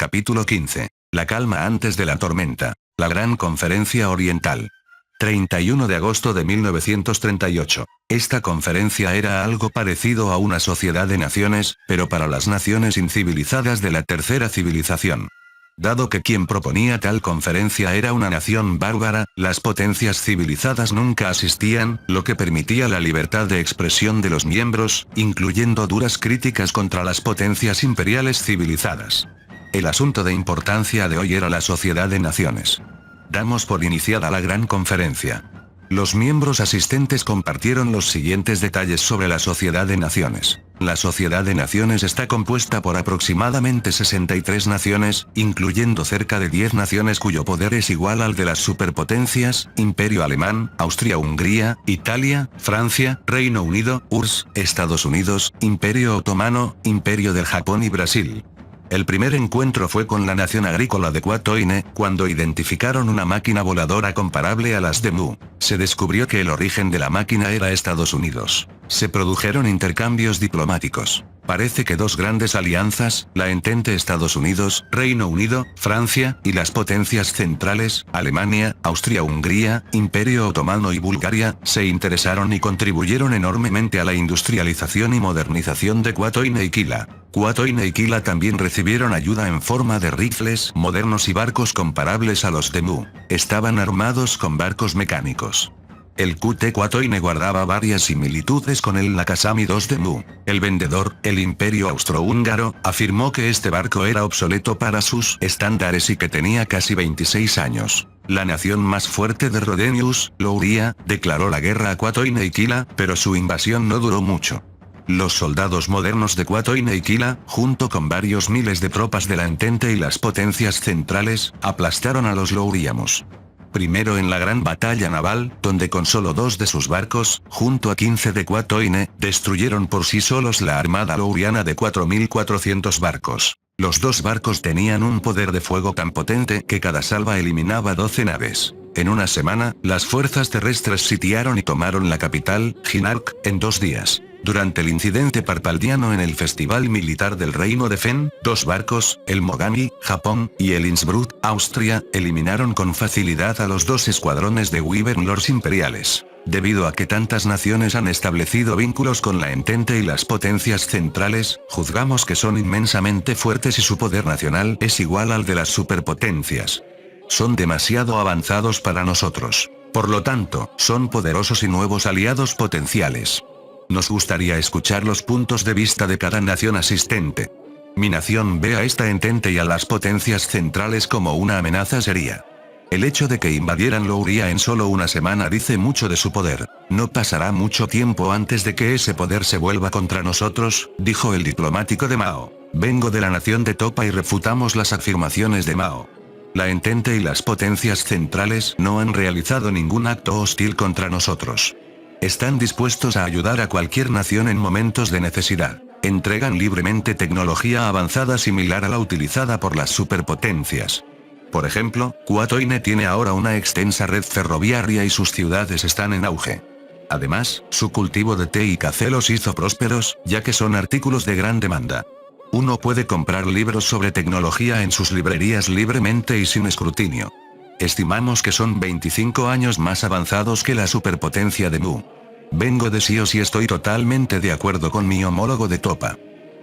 Capítulo 15. La calma antes de la tormenta. La Gran Conferencia Oriental. 31 de agosto de 1938. Esta conferencia era algo parecido a una sociedad de naciones, pero para las naciones incivilizadas de la tercera civilización. Dado que quien proponía tal conferencia era una nación bárbara, las potencias civilizadas nunca asistían, lo que permitía la libertad de expresión de los miembros, incluyendo duras críticas contra las potencias imperiales civilizadas. El asunto de importancia de hoy era la sociedad de naciones. Damos por iniciada la gran conferencia. Los miembros asistentes compartieron los siguientes detalles sobre la Sociedad de Naciones. La Sociedad de Naciones está compuesta por aproximadamente 63 naciones, incluyendo cerca de 10 naciones cuyo poder es igual al de las superpotencias: Imperio Alemán, Austria-Hungría, Italia, Francia, Reino Unido, URSS, Estados Unidos, Imperio Otomano, Imperio del Japón y Brasil. El primer encuentro fue con la nación agrícola de Kwatoine, cuando identificaron una máquina voladora comparable a las de Mu. Se descubrió que el origen de la máquina era Estados Unidos. Se produjeron intercambios diplomáticos. Parece que dos grandes alianzas, la Entente Estados Unidos, Reino Unido, Francia, y las potencias centrales, Alemania, Austria-Hungría, Imperio Otomano y Bulgaria, se interesaron y contribuyeron enormemente a la industrialización y modernización de Kwatoine y Kila. Kwatoine y Kila también recibieron ayuda en forma de rifles modernos y barcos comparables a los de Mu. Estaban armados con barcos mecánicos. El QT Kwatoine guardaba varias similitudes con el Nakasami II de Mu. El vendedor, el Imperio Austrohúngaro, afirmó que este barco era obsoleto para sus estándares y que tenía casi 26 años. La nación más fuerte de Rodenius, Louria, declaró la guerra a Kwatoine y Kila, pero su invasión no duró mucho. Los soldados modernos de Kwatoine y Kila, junto con varios miles de tropas de la Entente y las potencias centrales, aplastaron a los Louriamos. Primero en la gran batalla naval, donde con solo 2 de sus barcos, junto a 15 de Kwatoine, destruyeron por sí solos la armada louriana de 4.400 barcos. Los 2 barcos tenían un poder de fuego tan potente que cada salva eliminaba 12 naves. En una semana, las fuerzas terrestres sitiaron y tomaron la capital, Jinark, en 2 días. Durante el incidente parpaldiano en el Festival Militar del Reino de Fen, 2 barcos, el Mogami, Japón, y el Innsbruck, Austria, eliminaron con facilidad a los 2 escuadrones de Wyvern Lords imperiales. Debido a que tantas naciones han establecido vínculos con la Entente y las potencias centrales, juzgamos que son inmensamente fuertes y su poder nacional es igual al de las superpotencias. Son demasiado avanzados para nosotros. Por lo tanto, son poderosos y nuevos aliados potenciales. Nos gustaría escuchar los puntos de vista de cada nación asistente. Mi nación ve a esta Entente y a las potencias centrales como una amenaza seria. El hecho de que invadieran Louria en solo una semana dice mucho de su poder. No pasará mucho tiempo antes de que ese poder se vuelva contra nosotros, dijo el diplomático de Mao. Vengo de la nación de Topa y refutamos las afirmaciones de Mao. La Entente y las potencias centrales no han realizado ningún acto hostil contra nosotros. Están dispuestos a ayudar a cualquier nación en momentos de necesidad. Entregan libremente tecnología avanzada similar a la utilizada por las superpotencias. Por ejemplo, Kwatoine tiene ahora una extensa red ferroviaria y sus ciudades están en auge. Además, su cultivo de té y café los hizo prósperos, ya que son artículos de gran demanda. Uno puede comprar libros sobre tecnología en sus librerías libremente y sin escrutinio. Estimamos que son 25 años más avanzados que la superpotencia de Mu. Vengo de Sios y estoy totalmente de acuerdo con mi homólogo de Topa.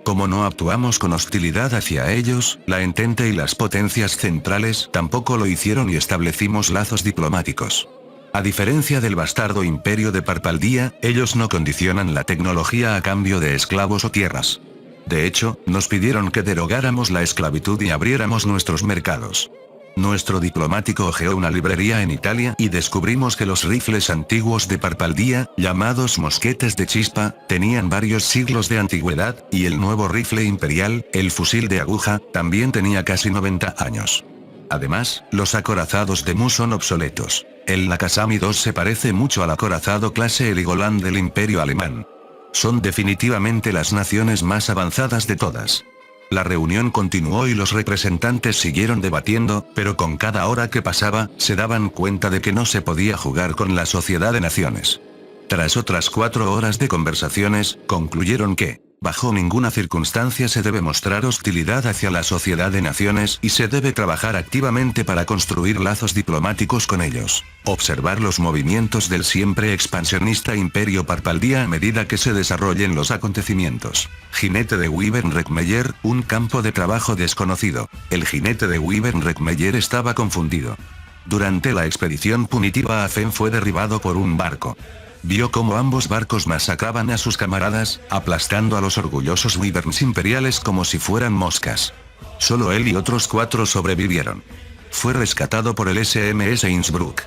Como no actuamos con hostilidad hacia ellos, la Entente y las potencias centrales tampoco lo hicieron y establecimos lazos diplomáticos. A diferencia del bastardo imperio de Parpaldía, ellos no condicionan la tecnología a cambio de esclavos o tierras. De hecho, nos pidieron que derogáramos la esclavitud y abriéramos nuestros mercados. Nuestro diplomático hojeó una librería en Italia y descubrimos que los rifles antiguos de Parpaldía, llamados mosquetes de chispa, tenían varios siglos de antigüedad, y el nuevo rifle imperial, el fusil de aguja, también tenía casi 90 años. Además, los acorazados de Mu son obsoletos. El Nakasami II se parece mucho al acorazado clase Heligoland del Imperio Alemán. Son definitivamente las naciones más avanzadas de todas. La reunión continuó y los representantes siguieron debatiendo, pero con cada hora que pasaba, se daban cuenta de que no se podía jugar con la Sociedad de Naciones. Tras otras 4 horas de conversaciones, concluyeron que Bajo ninguna circunstancia se debe mostrar hostilidad hacia la Sociedad de Naciones y se debe trabajar activamente para construir lazos diplomáticos con ellos. Observar los movimientos del siempre expansionista Imperio Parpaldía a medida que se desarrollen los acontecimientos. Jinete de Wyvern-Reckmeyer, un campo de trabajo desconocido. El jinete de Wyvern-Reckmeyer estaba confundido. Durante la expedición punitiva a Fen fue derribado por un barco. Vio cómo ambos barcos masacraban a sus camaradas, aplastando a los orgullosos Wyverns imperiales como si fueran moscas. Solo él y otros 4 sobrevivieron. Fue rescatado por el SMS Innsbruck.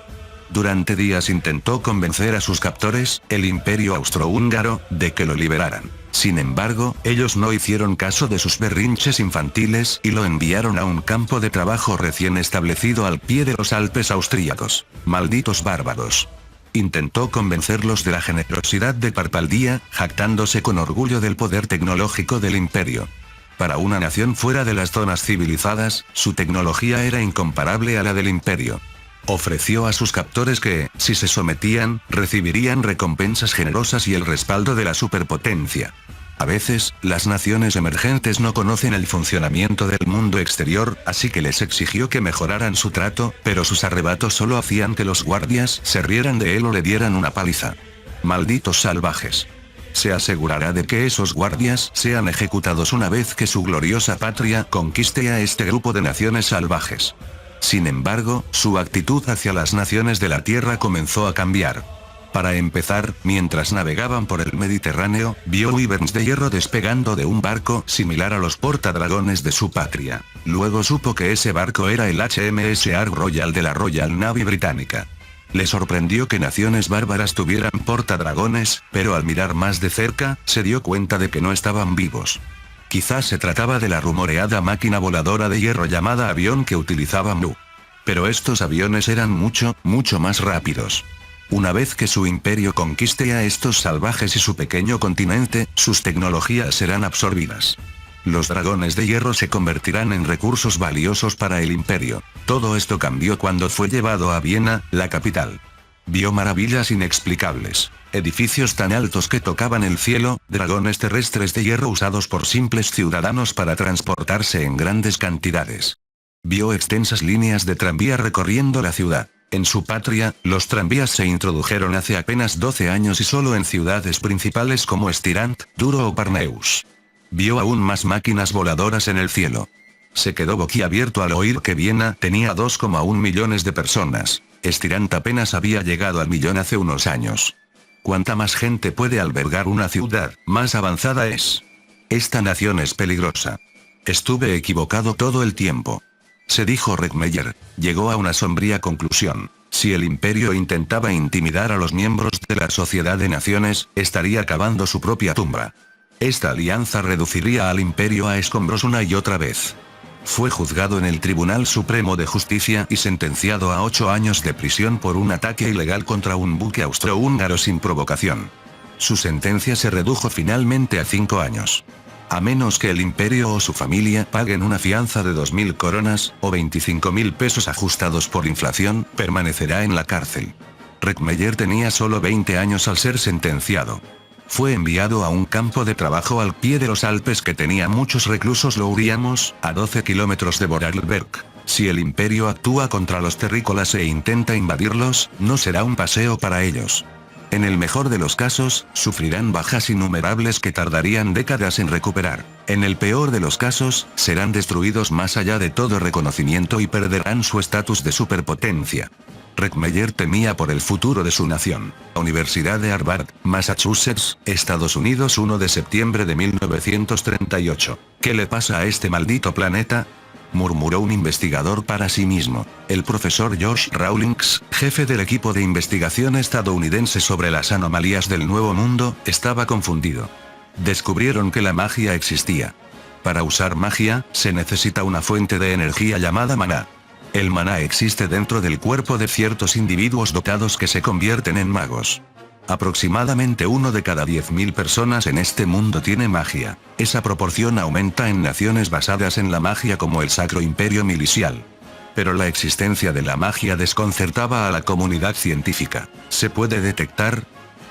Durante días intentó convencer a sus captores, el Imperio Austrohúngaro, de que lo liberaran. Sin embargo, ellos no hicieron caso de sus berrinches infantiles y lo enviaron a un campo de trabajo recién establecido al pie de los Alpes austríacos. Malditos bárbaros. Intentó convencerlos de la generosidad de Parpaldía, jactándose con orgullo del poder tecnológico del imperio. Para una nación fuera de las zonas civilizadas, su tecnología era incomparable a la del imperio. Ofreció a sus captores que, si se sometían, recibirían recompensas generosas y el respaldo de la superpotencia. A veces, las naciones emergentes no conocen el funcionamiento del mundo exterior, así que les exigió que mejoraran su trato, pero sus arrebatos solo hacían que los guardias se rieran de él o le dieran una paliza. Malditos salvajes. Se asegurará de que esos guardias sean ejecutados una vez que su gloriosa patria conquiste a este grupo de naciones salvajes. Sin embargo, su actitud hacia las naciones de la Tierra comenzó a cambiar. Para empezar, mientras navegaban por el Mediterráneo, vio Wyverns de hierro despegando de un barco similar a los portadragones de su patria. Luego supo que ese barco era el HMS Ark Royal de la Royal Navy británica. Le sorprendió que naciones bárbaras tuvieran portadragones, pero al mirar más de cerca, se dio cuenta de que no estaban vivos. Quizás se trataba de la rumoreada máquina voladora de hierro llamada avión que utilizaba Mu. Pero estos aviones eran mucho más rápidos. Una vez que su imperio conquiste a estos salvajes y su pequeño continente, sus tecnologías serán absorbidas. Los dragones de hierro se convertirán en recursos valiosos para el imperio. Todo esto cambió cuando fue llevado a Viena, la capital. Vio maravillas inexplicables. Edificios tan altos que tocaban el cielo, dragones terrestres de hierro usados por simples ciudadanos para transportarse en grandes cantidades. Vio extensas líneas de tranvía recorriendo la ciudad. En su patria, los tranvías se introdujeron hace apenas 12 años y solo en ciudades principales como Stirant, Duro o Parneus. Vio aún más máquinas voladoras en el cielo. Se quedó boquiabierto al oír que Viena tenía 2,1 millones de personas. Stirant apenas había llegado al millón hace unos años. Cuanta más gente puede albergar una ciudad, más avanzada es. Esta nación es peligrosa. Estuve equivocado todo el tiempo. Se dijo Reckmeyer. Llegó a una sombría conclusión. Si el imperio intentaba intimidar a los miembros de la Sociedad de Naciones, estaría cavando su propia tumba. Esta alianza reduciría al imperio a escombros una y otra vez. Fue juzgado en el Tribunal Supremo de Justicia y sentenciado a 8 años de prisión por un ataque ilegal contra un buque austrohúngaro sin provocación. Su sentencia se redujo finalmente a 5 años. A menos que el imperio o su familia paguen una fianza de 2.000 coronas, o 25.000 pesos ajustados por inflación, permanecerá en la cárcel. Reckmeyer tenía solo 20 años al ser sentenciado. Fue enviado a un campo de trabajo al pie de los Alpes que tenía muchos reclusos lourianos, a 12 kilómetros de Vorarlberg. Si el imperio actúa contra los terrícolas e intenta invadirlos, no será un paseo para ellos. En el mejor de los casos, sufrirán bajas innumerables que tardarían décadas en recuperar. En el peor de los casos, serán destruidos más allá de todo reconocimiento y perderán su estatus de superpotencia. Reckmeyer temía por el futuro de su nación. Universidad de Harvard, Massachusetts, Estados Unidos, 1 de septiembre de 1938. ¿Qué le pasa a este maldito planeta?, murmuró un investigador para sí mismo. El profesor Josh Rawlings, jefe del equipo de investigación estadounidense sobre las anomalías del Nuevo Mundo, estaba confundido. Descubrieron que la magia existía. Para usar magia, se necesita una fuente de energía llamada maná. El maná existe dentro del cuerpo de ciertos individuos dotados que se convierten en magos. Aproximadamente 1 de cada 10.000 personas en este mundo tiene magia. Esa proporción aumenta en naciones basadas en la magia como el Sacro Imperio Milicial. Pero la existencia de la magia desconcertaba a la comunidad científica. ¿Se puede detectar?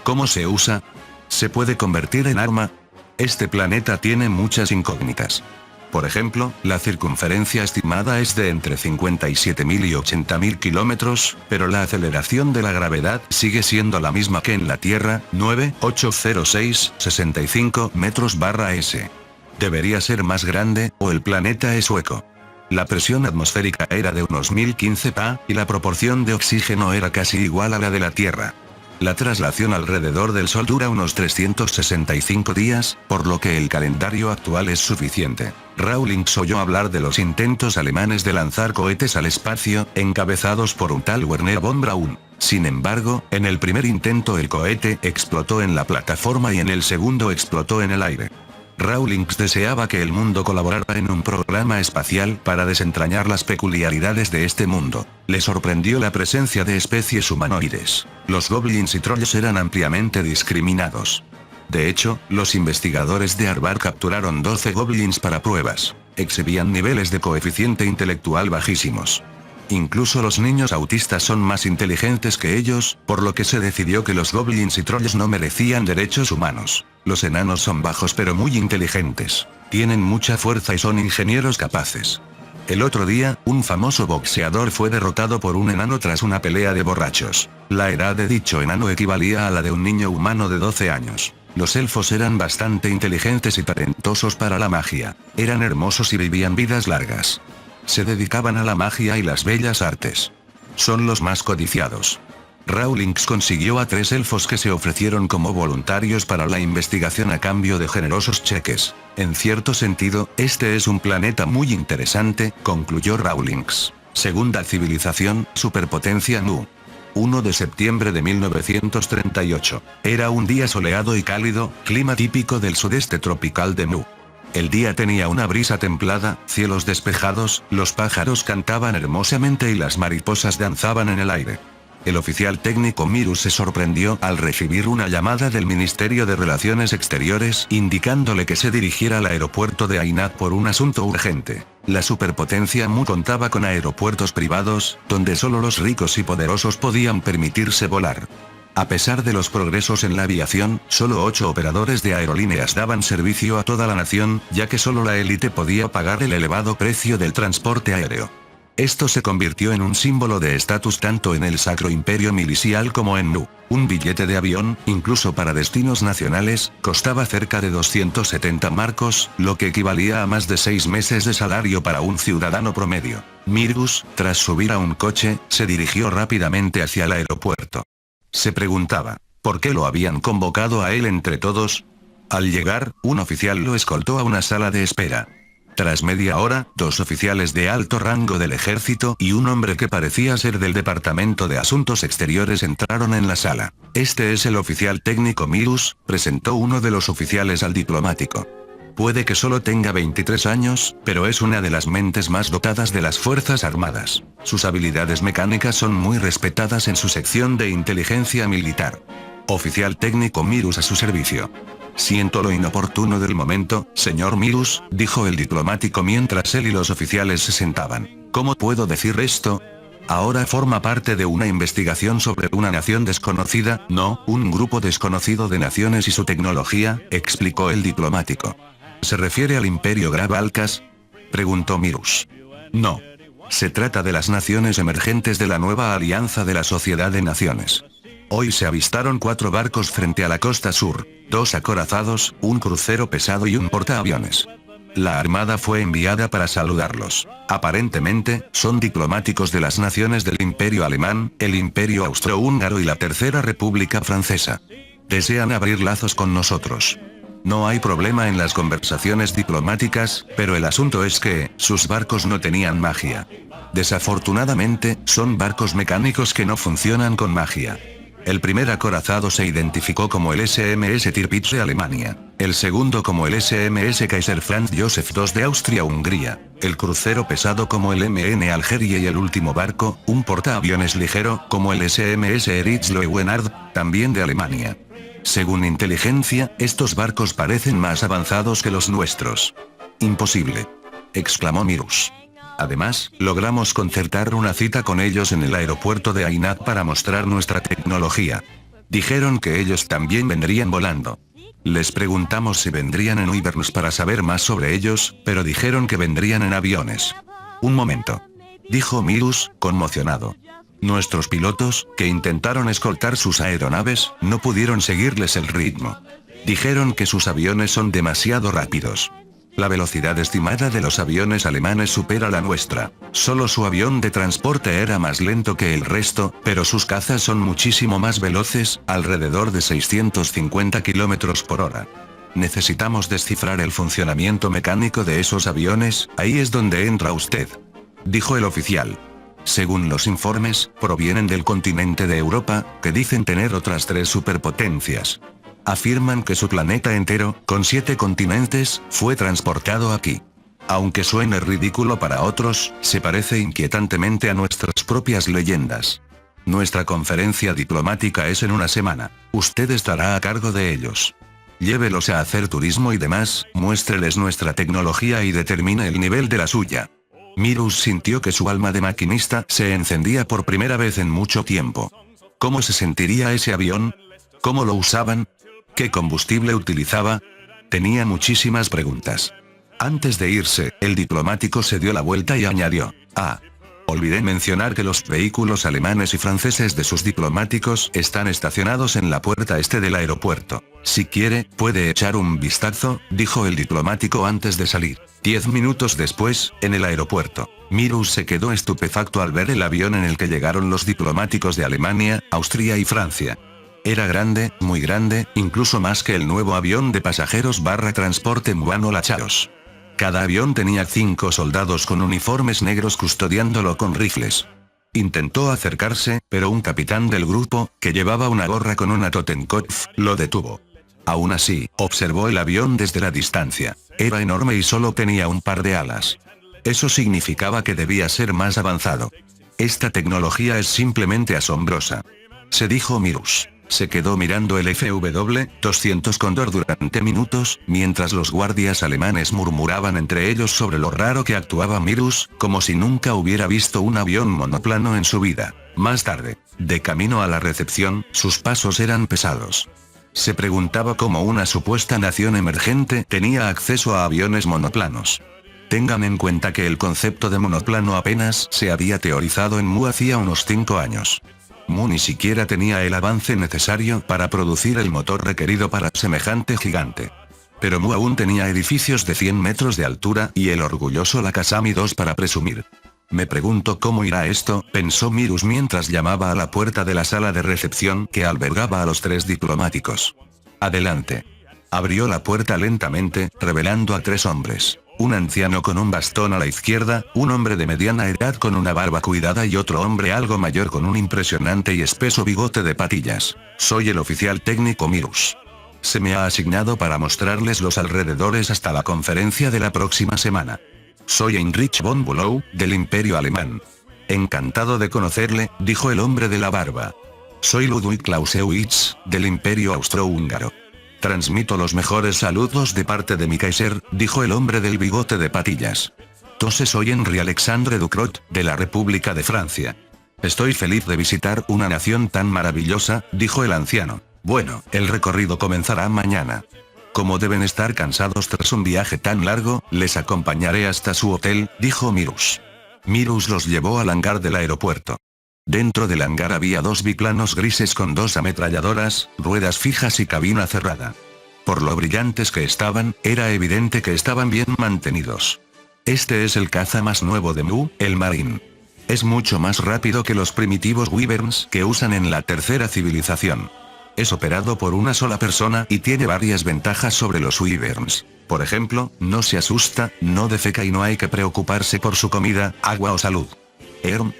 ¿Cómo se usa? ¿Se puede convertir en arma? Este planeta tiene muchas incógnitas. Por ejemplo, la circunferencia estimada es de entre 57.000 y 80.000 kilómetros, pero la aceleración de la gravedad sigue siendo la misma que en la Tierra, 9.806,65 metros/s. Debería ser más grande, o el planeta es hueco. La presión atmosférica era de unos 1015 Pa, y la proporción de oxígeno era casi igual a la de la Tierra. La traslación alrededor del Sol dura unos 365 días, por lo que el calendario actual es suficiente. Rawlings oyó hablar de los intentos alemanes de lanzar cohetes al espacio, encabezados por un tal Wernher von Braun. Sin embargo, en el primer intento el cohete explotó en la plataforma y en el segundo explotó en el aire. Rawlings deseaba que el mundo colaborara en un programa espacial para desentrañar las peculiaridades de este mundo. Le sorprendió la presencia de especies humanoides. Los goblins y trolls eran ampliamente discriminados. De hecho, los investigadores de Harvard capturaron 12 goblins para pruebas. Exhibían niveles de coeficiente intelectual bajísimos. Incluso los niños autistas son más inteligentes que ellos, por lo que se decidió que los goblins y trolls no merecían derechos humanos. Los enanos son bajos pero muy inteligentes. Tienen mucha fuerza y son ingenieros capaces. El otro día, un famoso boxeador fue derrotado por un enano tras una pelea de borrachos. La edad de dicho enano equivalía a la de un niño humano de 12 años. Los elfos eran bastante inteligentes y talentosos para la magia. Eran hermosos y vivían vidas largas. Se dedicaban a la magia y las bellas artes. Son los más codiciados. Rawlings consiguió a 3 elfos que se ofrecieron como voluntarios para la investigación a cambio de generosos cheques. En cierto sentido, este es un planeta muy interesante, concluyó Rawlings. Segunda civilización, superpotencia Nu. 1 de septiembre de 1938. Era un día soleado y cálido, clima típico del sudeste tropical de Nu. El día tenía una brisa templada, cielos despejados, los pájaros cantaban hermosamente y las mariposas danzaban en el aire. El oficial técnico Mirus se sorprendió al recibir una llamada del Ministerio de Relaciones Exteriores indicándole que se dirigiera al aeropuerto de Ainat por un asunto urgente. La superpotencia Mu contaba con aeropuertos privados, donde solo los ricos y poderosos podían permitirse volar. A pesar de los progresos en la aviación, solo 8 operadores de aerolíneas daban servicio a toda la nación, ya que solo la élite podía pagar el elevado precio del transporte aéreo. Esto se convirtió en un símbolo de estatus tanto en el Sacro Imperio Milicial como en Nu. Un billete de avión, incluso para destinos nacionales, costaba cerca de 270 marcos, lo que equivalía a más de 6 meses de salario para un ciudadano promedio. Mirus, tras subir a un coche, se dirigió rápidamente hacia el aeropuerto. Se preguntaba, ¿por qué lo habían convocado a él entre todos? Al llegar, un oficial lo escoltó a una sala de espera. Tras media hora, 2 oficiales de alto rango del ejército y un hombre que parecía ser del Departamento de Asuntos Exteriores entraron en la sala. Este es el oficial técnico Mirus, presentó uno de los oficiales al diplomático. Puede que solo tenga 23 años, pero es una de las mentes más dotadas de las Fuerzas Armadas. Sus habilidades mecánicas son muy respetadas en su sección de inteligencia militar. Oficial técnico Mirus a su servicio. Siento lo inoportuno del momento, señor Mirus, dijo el diplomático mientras él y los oficiales se sentaban. ¿Cómo puedo decir esto? Ahora forma parte de una investigación sobre una nación desconocida, no, un grupo desconocido de naciones y su tecnología, explicó el diplomático. ¿Se refiere al Imperio Grav-Alcas?, preguntó Mirus. No. Se trata de las naciones emergentes de la nueva alianza de la Sociedad de Naciones. Hoy se avistaron 4 barcos frente a la costa sur, 2 acorazados, un crucero pesado y un portaaviones. La armada fue enviada para saludarlos. Aparentemente, son diplomáticos de las naciones del Imperio Alemán, el Imperio Austrohúngaro y la Tercera República Francesa. Desean abrir lazos con nosotros. No hay problema en las conversaciones diplomáticas, pero el asunto es que, sus barcos no tenían magia. Desafortunadamente, son barcos mecánicos que no funcionan con magia. El primer acorazado se identificó como el SMS Tirpitz de Alemania, el segundo como el SMS Kaiser Franz Joseph II de Austria-Hungría, el crucero pesado como el MN Algeria y el último barco, un portaaviones ligero, como el SMS Erich Leeuwenhoek, también de Alemania. Según inteligencia, estos barcos parecen más avanzados que los nuestros. Imposible, exclamó Mirus. Además, logramos concertar una cita con ellos en el aeropuerto de Ainat para mostrar nuestra tecnología. Dijeron que ellos también vendrían volando. Les preguntamos si vendrían en Wyverns para saber más sobre ellos, pero dijeron que vendrían en aviones. Un momento. Dijo Mirus, conmocionado. Nuestros pilotos, que intentaron escoltar sus aeronaves, no pudieron seguirles el ritmo. Dijeron que sus aviones son demasiado rápidos. La velocidad estimada de los aviones alemanes supera la nuestra. Solo su avión de transporte era más lento que el resto, pero sus cazas son muchísimo más veloces, alrededor de 650 km por hora. Necesitamos descifrar el funcionamiento mecánico de esos aviones, ahí es donde entra usted. Dijo el oficial. Según los informes, provienen del continente de Europa, que dicen tener otras 3 superpotencias. Afirman que su planeta entero, con 7 continentes, fue transportado aquí. Aunque suene ridículo para otros, se parece inquietantemente a nuestras propias leyendas. Nuestra conferencia diplomática es en una semana. Usted estará a cargo de ellos. Llévelos a hacer turismo y demás, muéstreles nuestra tecnología y determine el nivel de la suya. Mirus sintió que su alma de maquinista se encendía por primera vez en mucho tiempo. ¿Cómo se sentiría ese avión? ¿Cómo lo usaban? ¿Qué combustible utilizaba? Tenía muchísimas preguntas. Antes de irse, el diplomático se dio la vuelta y añadió, olvidé mencionar que los vehículos alemanes y franceses de sus diplomáticos están estacionados en la puerta este del aeropuerto. Si quiere, puede echar un vistazo, dijo el diplomático antes de salir. 10 minutos después, en el aeropuerto, Mirus se quedó estupefacto al ver el avión en el que llegaron los diplomáticos de Alemania, Austria y Francia. Era grande, muy grande, incluso más que el nuevo avión de pasajeros / transporte Muano Lachaos. Cada avión tenía 5 soldados con uniformes negros custodiándolo con rifles. Intentó acercarse, pero un capitán del grupo, que llevaba una gorra con una Totenkopf, lo detuvo. Aún así, observó el avión desde la distancia. Era enorme y solo tenía un par de alas. Eso significaba que debía ser más avanzado. Esta tecnología es simplemente asombrosa. Se dijo Mirus. Se quedó mirando el FW-200 Cóndor durante minutos, mientras los guardias alemanes murmuraban entre ellos sobre lo raro que actuaba Mirus, como si nunca hubiera visto un avión monoplano en su vida. Más tarde, de camino a la recepción, sus pasos eran pesados. Se preguntaba cómo una supuesta nación emergente tenía acceso a aviones monoplanos. Tengan en cuenta que el concepto de monoplano apenas se había teorizado en Mu hacía unos 5 años. Mu ni siquiera tenía el avance necesario para producir el motor requerido para semejante gigante. Pero Mu aún tenía edificios de 100 metros de altura y el orgulloso Lakasami 2 para presumir. Me pregunto cómo irá esto, pensó Mirus mientras llamaba a la puerta de la sala de recepción que albergaba a los 3 diplomáticos. Adelante. Abrió la puerta lentamente, revelando a 3 hombres. Un anciano con un bastón a la izquierda, un hombre de mediana edad con una barba cuidada y otro hombre algo mayor con un impresionante y espeso bigote de patillas. Soy el oficial técnico Mirus. Se me ha asignado para mostrarles los alrededores hasta la conferencia de la próxima semana. Soy Heinrich von Bülow, del Imperio Alemán. Encantado de conocerle, dijo el hombre de la barba. Soy Ludwig Clausewitz, del Imperio Austrohúngaro. Transmito los mejores saludos de parte de mi Kaiser, dijo el hombre del bigote de patillas. Soy Henri Alexandre Ducrot, de la República de Francia. Estoy feliz de visitar una nación tan maravillosa, dijo el anciano. Bueno, el recorrido comenzará mañana. Como deben estar cansados tras un viaje tan largo, les acompañaré hasta su hotel, dijo Mirus. Mirus los llevó al hangar del aeropuerto. Dentro del hangar había 2 biplanos grises con 2 ametralladoras, ruedas fijas y cabina cerrada. Por lo brillantes que estaban, era evidente que estaban bien mantenidos. Este es el caza más nuevo de Mu, el Marine. Es mucho más rápido que los primitivos Wyverns que usan en la tercera civilización. Es operado por una sola persona y tiene varias ventajas sobre los Wyverns. Por ejemplo, no se asusta, no defeca y no hay que preocuparse por su comida, agua o salud.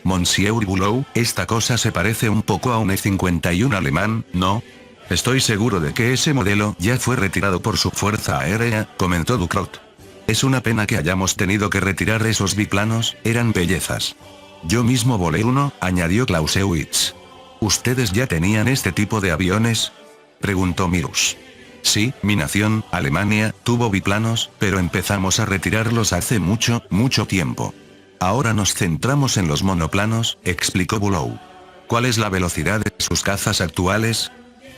Monsieur Bülow, esta cosa se parece un poco a un E-51 alemán, ¿no? Estoy seguro de que ese modelo ya fue retirado por su fuerza aérea, comentó Ducrot. Es una pena que hayamos tenido que retirar esos biplanos, eran bellezas. Yo mismo volé uno, añadió Clausewitz. ¿Ustedes ya tenían este tipo de aviones? Preguntó Mirus. Sí, mi nación, Alemania, tuvo biplanos, pero empezamos a retirarlos hace mucho, mucho tiempo. Ahora nos centramos en los monoplanos, explicó Bülow. ¿Cuál es la velocidad de sus cazas actuales?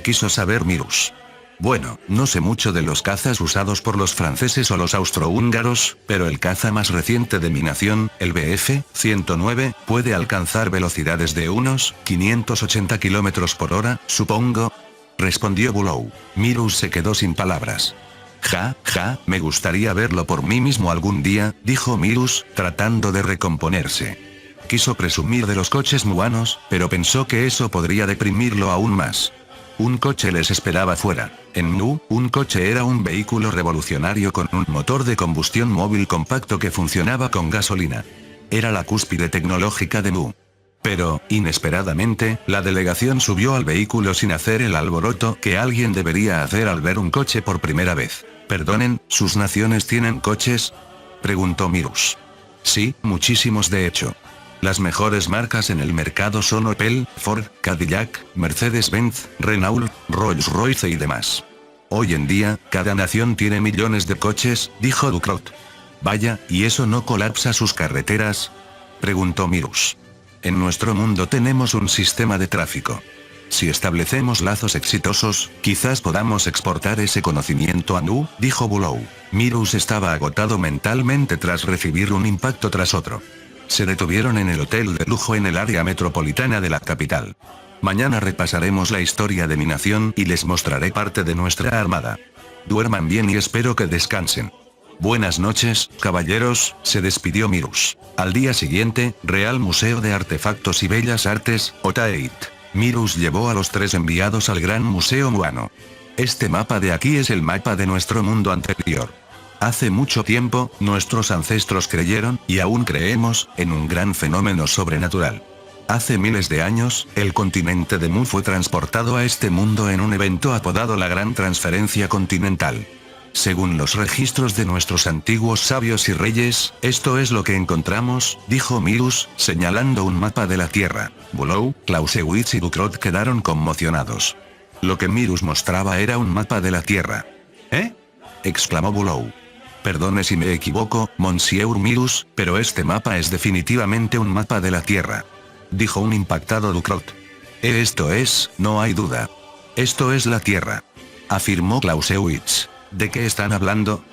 Quiso saber Mirus. Bueno, no sé mucho de los cazas usados por los franceses o los austrohúngaros, pero el caza más reciente de mi nación, el Bf-109, puede alcanzar velocidades de unos 580 km por hora, supongo. Respondió Bulow. Mirus se quedó sin palabras. Ja, me gustaría verlo por mí mismo algún día, dijo Mirus, tratando de recomponerse. Quiso presumir de los coches muanos, pero pensó que eso podría deprimirlo aún más. Un coche les esperaba fuera. En Mu, un coche era un vehículo revolucionario con un motor de combustión móvil compacto que funcionaba con gasolina. Era la cúspide tecnológica de Mu. Pero, inesperadamente, la delegación subió al vehículo sin hacer el alboroto que alguien debería hacer al ver un coche por primera vez. Perdonen, ¿sus naciones tienen coches? Preguntó Mirus. Sí, muchísimos de hecho. Las mejores marcas en el mercado son Opel, Ford, Cadillac, Mercedes-Benz, Renault, Rolls-Royce y demás. Hoy en día, cada nación tiene millones de coches, dijo Ducrot. Vaya, ¿y eso no colapsa sus carreteras? Preguntó Mirus. En nuestro mundo tenemos un sistema de tráfico. Si establecemos lazos exitosos, quizás podamos exportar ese conocimiento a Nu, dijo Bulow. Mirus estaba agotado mentalmente tras recibir un impacto tras otro. Se detuvieron en el hotel de lujo en el área metropolitana de la capital. Mañana repasaremos la historia de mi nación y les mostraré parte de nuestra armada. Duerman bien y espero que descansen. Buenas noches, caballeros, se despidió Mirus. Al día siguiente, Real Museo de Artefactos y Bellas Artes, Otaeit. Mirus llevó a los 3 enviados al Gran Museo Muano. Este mapa de aquí es el mapa de nuestro mundo anterior. Hace mucho tiempo, nuestros ancestros creyeron, y aún creemos, en un gran fenómeno sobrenatural. Hace miles de años, el continente de Mu fue transportado a este mundo en un evento apodado la Gran Transferencia Continental. Según los registros de nuestros antiguos sabios y reyes, esto es lo que encontramos, dijo Mirus, señalando un mapa de la Tierra. Bulow, Clausewitz y Ducrot quedaron conmocionados. Lo que Mirus mostraba era un mapa de la Tierra. ¿Eh? Exclamó Bulow. Perdone si me equivoco, Monsieur Mirus, pero este mapa es definitivamente un mapa de la Tierra. Dijo un impactado Ducrot. Esto es, no hay duda. Esto es la Tierra. Afirmó Clausewitz. ¿De qué están hablando?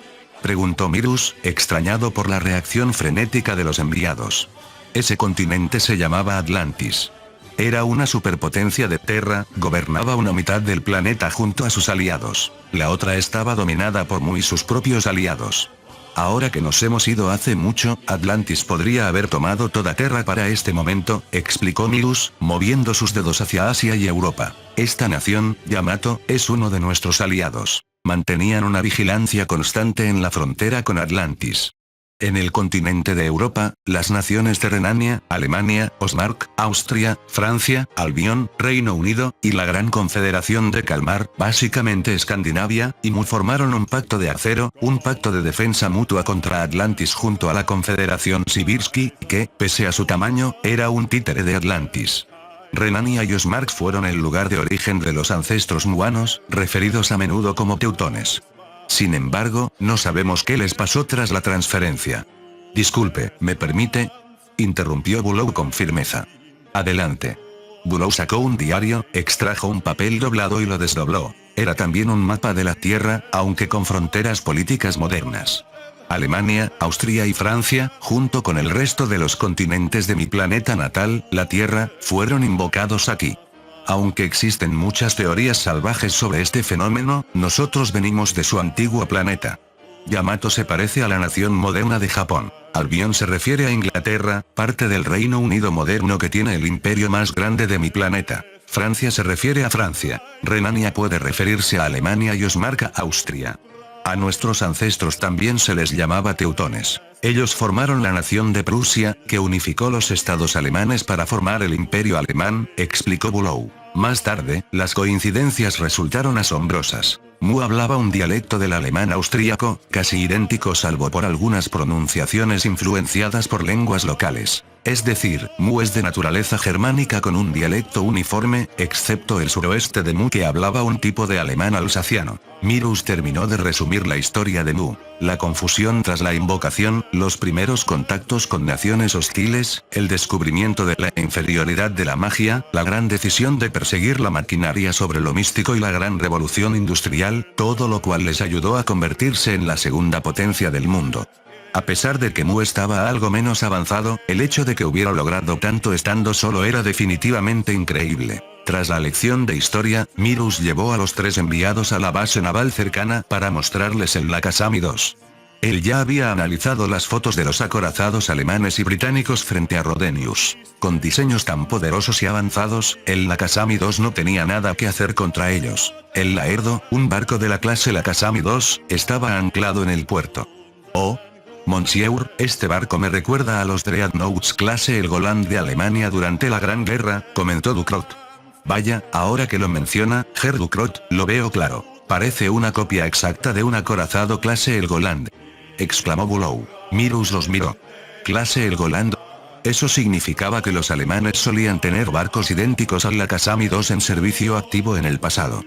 Preguntó Mirus, extrañado por la reacción frenética de los enviados. Ese continente se llamaba Atlantis. Era una superpotencia de Terra, gobernaba una mitad del planeta junto a sus aliados. La otra estaba dominada por Mu y sus propios aliados. Ahora que nos hemos ido hace mucho, Atlantis podría haber tomado toda Terra para este momento, explicó Mirus, moviendo sus dedos hacia Asia y Europa. Esta nación, Yamato, es uno de nuestros aliados. Mantenían una vigilancia constante en la frontera con Atlantis. En el continente de Europa, las naciones de Renania, Alemania, Ostmark, Austria, Francia, Albión, Reino Unido, y la Gran Confederación de Kalmar, básicamente Escandinavia, y Mu formaron un pacto de acero, un pacto de defensa mutua contra Atlantis junto a la Confederación Sibirsky, que, pese a su tamaño, era un títere de Atlantis. Renania y Ostmark fueron el lugar de origen de los ancestros muanos, referidos a menudo como teutones. Sin embargo, no sabemos qué les pasó tras la transferencia. Disculpe, ¿me permite? Interrumpió Bulow con firmeza. Adelante. Bulow sacó un diario, extrajo un papel doblado y lo desdobló. Era también un mapa de la Tierra, aunque con fronteras políticas modernas. Alemania, Austria y Francia, junto con el resto de los continentes de mi planeta natal, la Tierra, fueron invocados aquí. Aunque existen muchas teorías salvajes sobre este fenómeno, nosotros venimos de su antiguo planeta. Yamato se parece a la nación moderna de Japón. Albión se refiere a Inglaterra, parte del Reino Unido moderno que tiene el imperio más grande de mi planeta. Francia se refiere a Francia. Renania puede referirse a Alemania y Ostmark a Austria. A nuestros ancestros también se les llamaba teutones. Ellos formaron la nación de Prusia, que unificó los estados alemanes para formar el imperio alemán, explicó Bulow. Más tarde, las coincidencias resultaron asombrosas. Mu hablaba un dialecto del alemán austríaco, casi idéntico salvo por algunas pronunciaciones influenciadas por lenguas locales. Es decir, Mu es de naturaleza germánica con un dialecto uniforme, excepto el suroeste de Mu que hablaba un tipo de alemán alsaciano. Mirus terminó de resumir la historia de Mu. La confusión tras la invocación, los primeros contactos con naciones hostiles, el descubrimiento de la inferioridad de la magia, la gran decisión de perseguir la maquinaria sobre lo místico y la gran revolución industrial industrial, todo lo cual les ayudó a convertirse en la segunda potencia del mundo. A pesar de que Mu estaba algo menos avanzado, el hecho de que hubiera logrado tanto estando solo era definitivamente increíble. Tras la lección de historia, Mirus llevó a los 3 enviados a la base naval cercana para mostrarles el Nakasami 2. Él ya había analizado las fotos de los acorazados alemanes y británicos frente a Rodenius. Con diseños tan poderosos y avanzados, el Nakasami 2 no tenía nada que hacer contra ellos. El Laerdo, un barco de la clase Nakasami 2, estaba anclado en el puerto. Oh, Monsieur, este barco me recuerda a los Dreadnoughts clase El Goland de Alemania durante la Gran Guerra, comentó Ducrot. Vaya, ahora que lo menciona, Herr Ducrot, lo veo claro. Parece una copia exacta de un acorazado clase El Goland, exclamó Bulow. Mirus los miró. ¿Clase El Goland? Eso significaba que los alemanes solían tener barcos idénticos al Nakasami 2 en servicio activo en el pasado.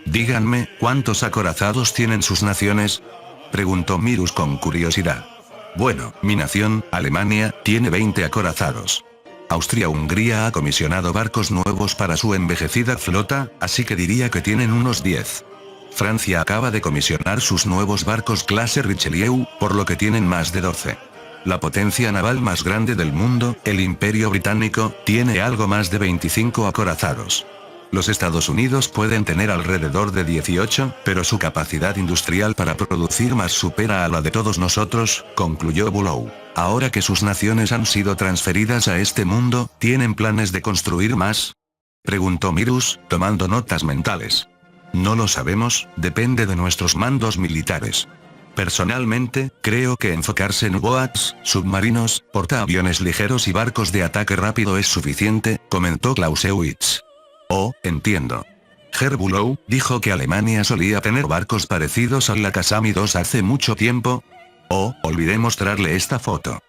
Díganme, ¿cuántos acorazados tienen sus naciones?, preguntó Mirus con curiosidad. Bueno, mi nación, Alemania, tiene 20 acorazados. Austria-Hungría ha comisionado barcos nuevos para su envejecida flota, así que diría que tienen unos 10. Francia acaba de comisionar sus nuevos barcos clase Richelieu, por lo que tienen más de 12. La potencia naval más grande del mundo, el Imperio Británico, tiene algo más de 25 acorazados. Los Estados Unidos pueden tener alrededor de 18, pero su capacidad industrial para producir más supera a la de todos nosotros, concluyó Bulow. Ahora que sus naciones han sido transferidas a este mundo, ¿tienen planes de construir más?, preguntó Mirus, tomando notas mentales. No lo sabemos, depende de nuestros mandos militares. Personalmente, creo que enfocarse en U-Boats, submarinos, portaaviones ligeros y barcos de ataque rápido es suficiente, comentó Clausewitz. Oh, entiendo. Herr Bulow dijo que Alemania solía tener barcos parecidos al Nakasami 2 hace mucho tiempo. Oh, olvidé mostrarle esta foto,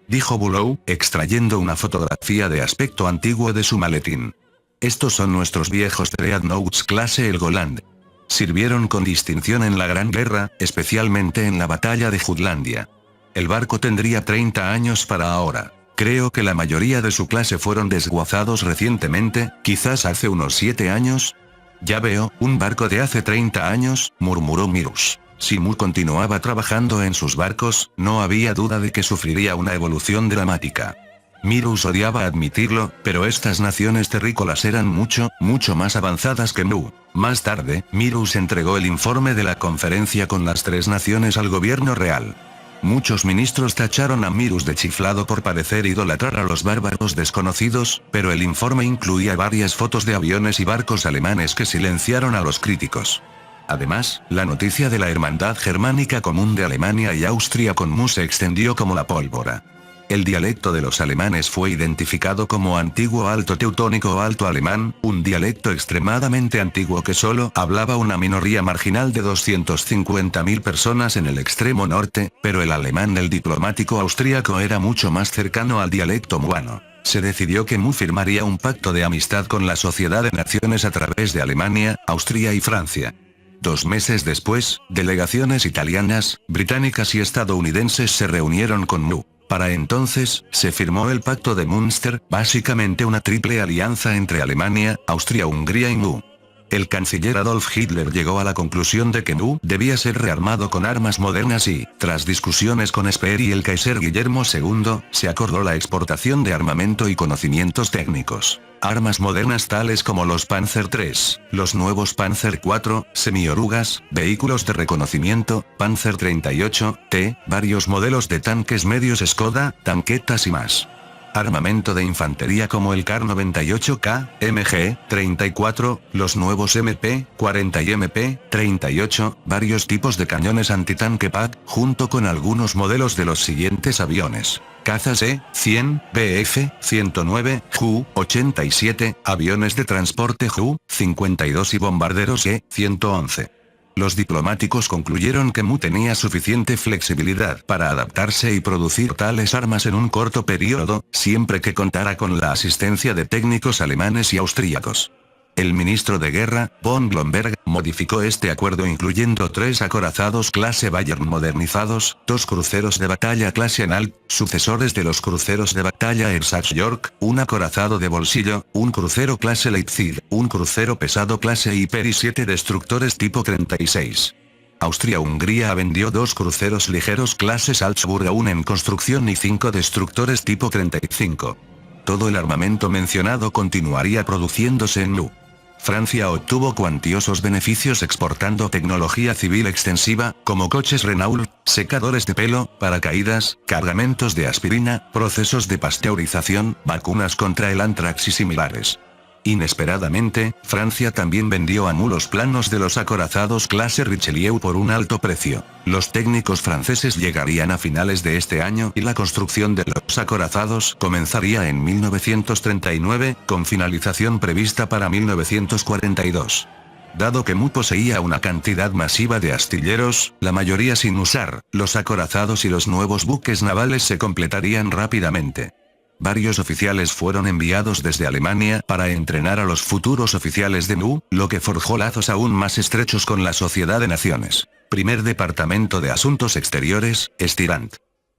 dijo Bulow, extrayendo una fotografía de aspecto antiguo de su maletín. Estos son nuestros viejos Dreadnoughts clase El Goland. Sirvieron con distinción en la Gran Guerra, especialmente en la batalla de Jutlandia. El barco tendría 30 años para ahora. Creo que la mayoría de su clase fueron desguazados recientemente, quizás hace unos 7 años. Ya veo, un barco de hace 30 años, murmuró Mirus. Si Mu continuaba trabajando en sus barcos, no había duda de que sufriría una evolución dramática. Mirus odiaba admitirlo, pero estas naciones terrícolas eran mucho más avanzadas que Mu. Más tarde, Mirus entregó el informe de la conferencia con las 3 naciones al gobierno real. Muchos ministros tacharon a Mirus de chiflado por parecer idolatrar a los bárbaros desconocidos, pero el informe incluía varias fotos de aviones y barcos alemanes que silenciaron a los críticos. Además, la noticia de la hermandad germánica común de Alemania y Austria con Mu se extendió como la pólvora. El dialecto de los alemanes fue identificado como antiguo alto teutónico o alto alemán, un dialecto extremadamente antiguo que solo hablaba una minoría marginal de 250.000 personas en el extremo norte, pero el alemán del diplomático austríaco era mucho más cercano al dialecto muano. Se decidió que Mu firmaría un pacto de amistad con la Sociedad de Naciones a través de Alemania, Austria y Francia. 2 meses después, delegaciones italianas, británicas y estadounidenses se reunieron con Mu. Para entonces, se firmó el Pacto de Münster, básicamente una triple alianza entre Alemania, Austria-Hungría y Mu. El canciller Adolf Hitler llegó a la conclusión de que Mu debía ser rearmado con armas modernas y, tras discusiones con Speer y el Kaiser Guillermo II, se acordó la exportación de armamento y conocimientos técnicos. Armas modernas tales como los Panzer III, los nuevos Panzer IV, semiorugas, vehículos de reconocimiento, Panzer 38T, varios modelos de tanques medios Skoda, tanquetas y más. Armamento de infantería como el Kar 98K, MG-34, los nuevos MP-40 y MP-38, varios tipos de cañones antitanque PAC, junto con algunos modelos de los siguientes aviones. Cazas E-100, Bf-109, Ju-87, aviones de transporte Ju-52 y bombarderos E-111. Los diplomáticos concluyeron que Mu tenía suficiente flexibilidad para adaptarse y producir tales armas en un corto periodo, siempre que contara con la asistencia de técnicos alemanes y austríacos. El ministro de Guerra, von Blomberg, modificó este acuerdo incluyendo 3 acorazados clase Bayern modernizados, 2 cruceros de batalla clase Anhalt, sucesores de los cruceros de batalla Ersatz-York, un acorazado de bolsillo, un crucero clase Leipzig, un crucero pesado clase Hyper y 7 destructores tipo 36. Austria-Hungría vendió 2 cruceros ligeros clase Salzburg aún en construcción y 5 destructores tipo 35. Todo el armamento mencionado continuaría produciéndose en Lu. Francia obtuvo cuantiosos beneficios exportando tecnología civil extensiva, como coches Renault, secadores de pelo, paracaídas, cargamentos de aspirina, procesos de pasteurización, vacunas contra el antrax y similares. Inesperadamente, Francia también vendió a Mu los planos de los acorazados clase Richelieu por un alto precio. Los técnicos franceses llegarían a finales de este año y la construcción de los acorazados comenzaría en 1939, con finalización prevista para 1942. Dado que Mu poseía una cantidad masiva de astilleros, la mayoría sin usar, los acorazados y los nuevos buques navales se completarían rápidamente. Varios oficiales fueron enviados desde Alemania para entrenar a los futuros oficiales de Mu, lo que forjó lazos aún más estrechos con la Sociedad de Naciones. Primer Departamento de Asuntos Exteriores, Estirant.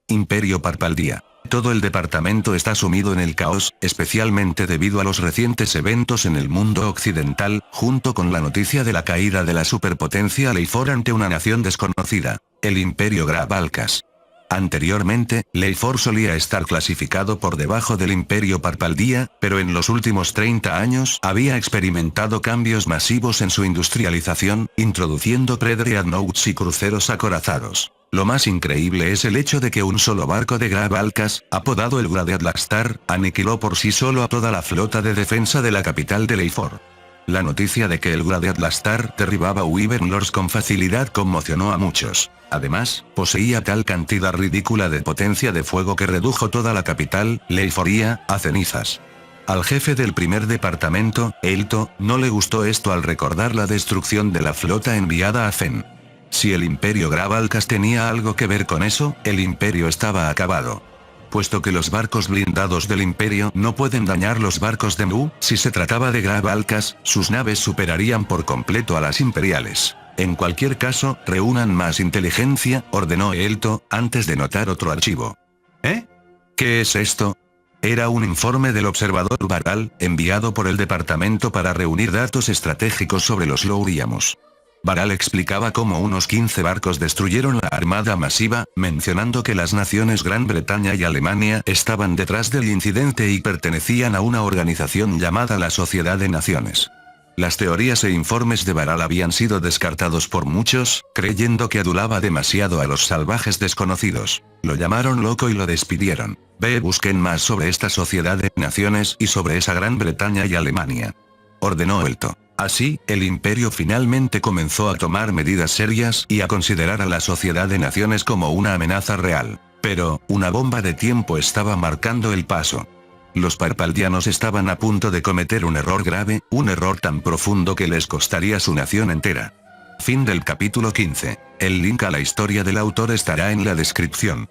Imperio Parpaldía. Todo el departamento está sumido en el caos, especialmente debido a los recientes eventos en el mundo occidental, junto con la noticia de la caída de la superpotencia Leifor ante una nación desconocida, el Imperio Graf-Alkas. Anteriormente, Leifor solía estar clasificado por debajo del Imperio Parpaldía, pero en los últimos 30 años había experimentado cambios masivos en su industrialización, introduciendo predreadnoughts y cruceros acorazados. Lo más increíble es el hecho de que un solo barco de Graf-Alkas, apodado el Greatlastar, aniquiló por sí solo a toda la flota de defensa de la capital de Leifor. La noticia de que el Greatlastar derribaba Wyvern Lords con facilidad conmocionó a muchos. Además, poseía tal cantidad ridícula de potencia de fuego que redujo toda la capital, Leiforia, a cenizas. Al jefe del primer departamento, Elto, no le gustó esto al recordar la destrucción de la flota enviada a Fen. Si el Imperio Graf-Alkas tenía algo que ver con eso, el Imperio estaba acabado. Puesto que los barcos blindados del Imperio no pueden dañar los barcos de Mu, si se trataba de Graf-Alkas, sus naves superarían por completo a las imperiales. En cualquier caso, reúnan más inteligencia, ordenó Elto, antes de notar otro archivo. ¿Eh? ¿Qué es esto? Era un informe del observador Baral, enviado por el departamento para reunir datos estratégicos sobre los Louriamos. Baral explicaba cómo unos 15 barcos destruyeron la armada masiva, mencionando que las naciones Gran Bretaña y Alemania estaban detrás del incidente y pertenecían a una organización llamada la Sociedad de Naciones. Las teorías e informes de Baral habían sido descartados por muchos, creyendo que adulaba demasiado a los salvajes desconocidos. Lo llamaron loco y lo despidieron. Busquen más sobre esta Sociedad de Naciones y sobre esa Gran Bretaña y Alemania. Ordenó Elto. Así, el Imperio finalmente comenzó a tomar medidas serias y a considerar a la Sociedad de Naciones como una amenaza real. Pero, una bomba de tiempo estaba marcando el paso. Los parpaldianos estaban a punto de cometer un error grave, un error tan profundo que les costaría su nación entera. Fin del capítulo 15. El link a la historia del autor estará en la descripción.